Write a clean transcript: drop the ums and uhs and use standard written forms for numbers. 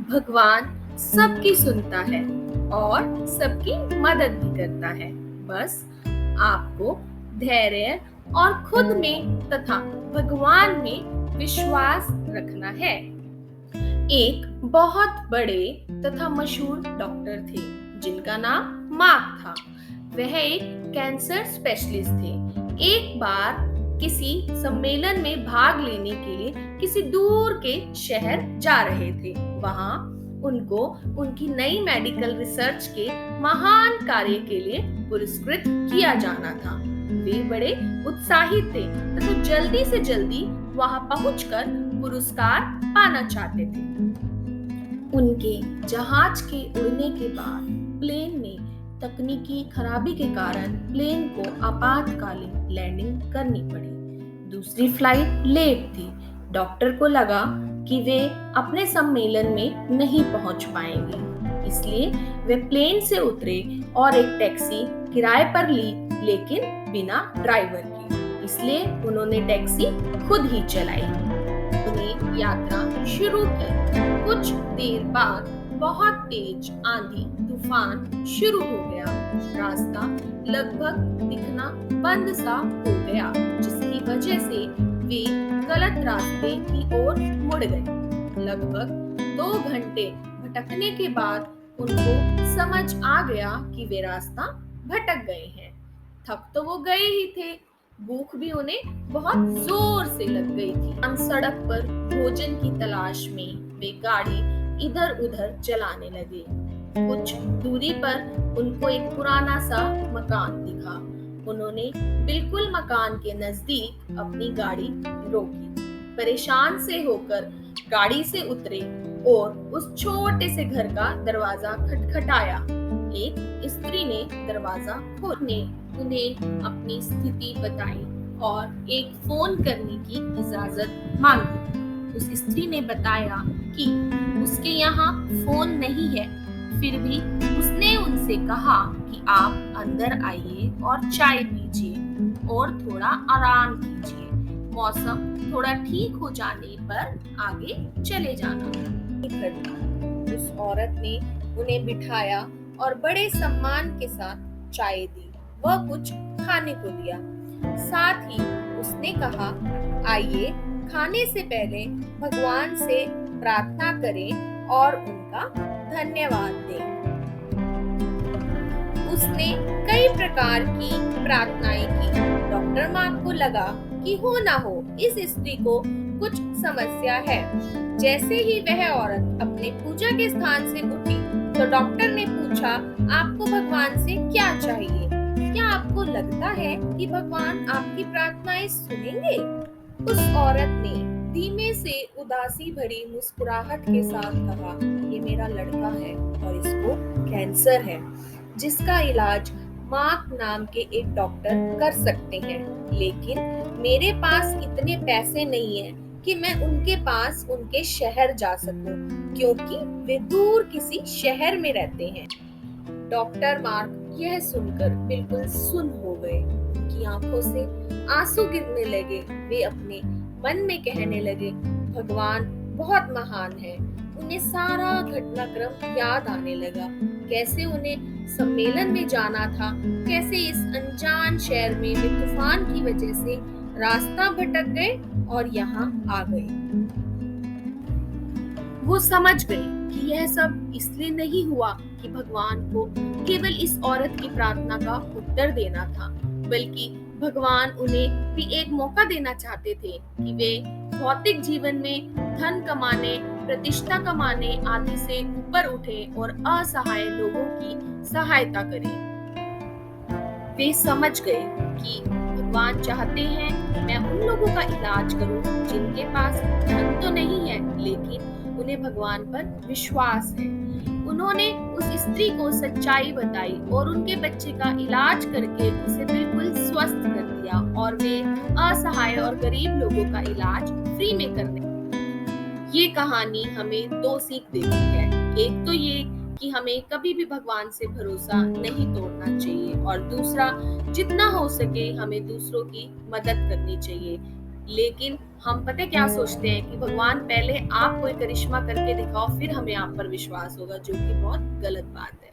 भगवान सबकी सुनता है और सबकी मदद भी करता है। बस आपको धैर्य और खुद में तथा भगवान में विश्वास रखना है। एक बहुत बड़े तथा मशहूर डॉक्टर थे जिनका नाम मार्क था। वह एक कैंसर स्पेशलिस्ट थे। एक बार किसी सम्मेलन में भाग लेने के लिए किसी दूर के शहर जा रहे थे। वहां उनको उनकी नई मेडिकल रिसर्च के महान कार्य के लिए पुरस्कृत किया जाना था। वे बड़े उत्साहित थे तथा जल्दी से जल्दी वहां पहुंचकर पुरस्कार पाना चाहते थे। उनके जहाज के उड़ने के बाद प्लेन में तकनीकी खराबी के कारण प्लेन को आपातकालीन लैंडिंग करनी पड़ी। दूसरी फ्लाइट लेट थी। डॉक्टर को लगा कि वे अपने सम्मेलन में नहीं पहुंच पाएंगे, इसलिए वे प्लेन से उतरे और एक टैक्सी किराए पर ली, लेकिन बिना ड्राइवर के। इसलिए उन्होंने टैक्सी खुद ही चलाई। उन्हें यात्रा शुरू की। कुछ देर बाद बहुत तेज आंधी तूफान शुरू हो गया। रास्ता लगभग दिखना बंद सा हो गया, जिसकी वजह से वे गलत रास्ते की ओर मुड़ गए। लगभग 2 घंटे भटकने के बाद उनको समझ आ गया कि वे रास्ता भटक गए हैं। थक तो वो गए ही थे, भूख भी उन्हें बहुत जोर से लग गई थी। हम सड़क पर भोजन की तलाश में वे गाड़ी इधर उधर चलाने लगे। कुछ दूरी पर उनको एक पुराना सा मकान दिखा। उन्होंने बिल्कुल मकान के नजदीक अपनी गाड़ी रोकी। परेशान से होकर गाड़ी से उतरे और उस छोटे से घर का दरवाजा खटखटाया। एक स्त्री ने दरवाजा खोलने उन्हें अपनी स्थिति बताई और एक फोन करने की इजाजत मांगी। उस स्त्री ने बताया कि उसके यहाँ फोन नहीं है। फिर भी उसने उनसे कहा कि आप अंदर आइए और चाय पीजिए और थोड़ा आराम कीजिए। मौसम थोड़ा ठीक हो जाने पर आगे चले जाना। उस औरत ने उन्हें बिठाया और बड़े सम्मान के साथ चाय दी। वह कुछ खाने को दिया। साथ ही उसने कहा, आइए खाने से पहले भगवान से प्रार्थना करें और उनका धन्यवाद दें। उसने कई प्रकार की प्रार्थनाएं की। डॉक्टर मार्क को लगा कि हो ना हो इस स्त्री को कुछ समस्या है। जैसे ही वह औरत अपने पूजा के स्थान से उठी तो डॉक्टर ने पूछा, आपको भगवान से क्या चाहिए? क्या आपको लगता है कि भगवान आपकी प्रार्थनाएं सुनेंगे? उस औरत ने धीमे से उदासी भरी मुस्कुराहट के साथ कहा, ये मेरा लड़का है और इसको कैंसर है, जिसका इलाज मार्क नाम के एक डॉक्टर कर सकते हैं, लेकिन मेरे पास इतने पैसे नहीं है कि मैं उनके पास उनके शहर जा सकूं, क्योंकि वे दूर किसी शहर में रहते हैं। डॉक्टर मार्क यह सुनकर बिल्कुल सुन्न हो गए। उनकी आंखों से आंसू गिरने लगे। वे अपने मन में कहने लगे, भगवान बहुत महान है। उन्हें सारा घटनाक्रम याद आने लगा। कैसे उन्हें सम्मेलन में जाना था, कैसे इस अनजान शहर में वे तूफान की वजह से रास्ता भटक गए और यहाँ आ गए। वो समझ गए कि यह सब इसलिए नहीं हुआ कि भगवान को केवल इस औरत की प्रार्थना का उत्तर देना था, बल्कि भगवान उन्हें भी एक मौका देना चाहते थे कि वे भौतिक जीवन में धन कमाने, प्रतिष्ठा कमाने आदि से ऊपर उठे और असहाय लोगों की सहायता करें। वे समझ गए कि भगवान चाहते हैं मैं उन लोगों का इलाज करूं जिनके पास धन तो नहीं है, लेकिन उन्हें भगवान पर विश्वास है। उन्होंने उस स्त्री को सच्चाई बताई और उनके बच्चे का इलाज करके उसे बिल्कुल स्वस्थ कर दिया और वे असहाय और गरीब लोगों का इलाज फ्री में करने। ये कहानी हमें 2 सीख देती है। एक तो ये कि हमें कभी भी भगवान से भरोसा नहीं तोड़ना चाहिए, और दूसरा, जितना हो सके हमें दूसरों की मदद करनी चाहिए। लेकिन हम पता है क्या सोचते हैं कि भगवान पहले आप कोई करिश्मा करके दिखाओ फिर हमें आप पर विश्वास होगा, जो कि बहुत गलत बात है।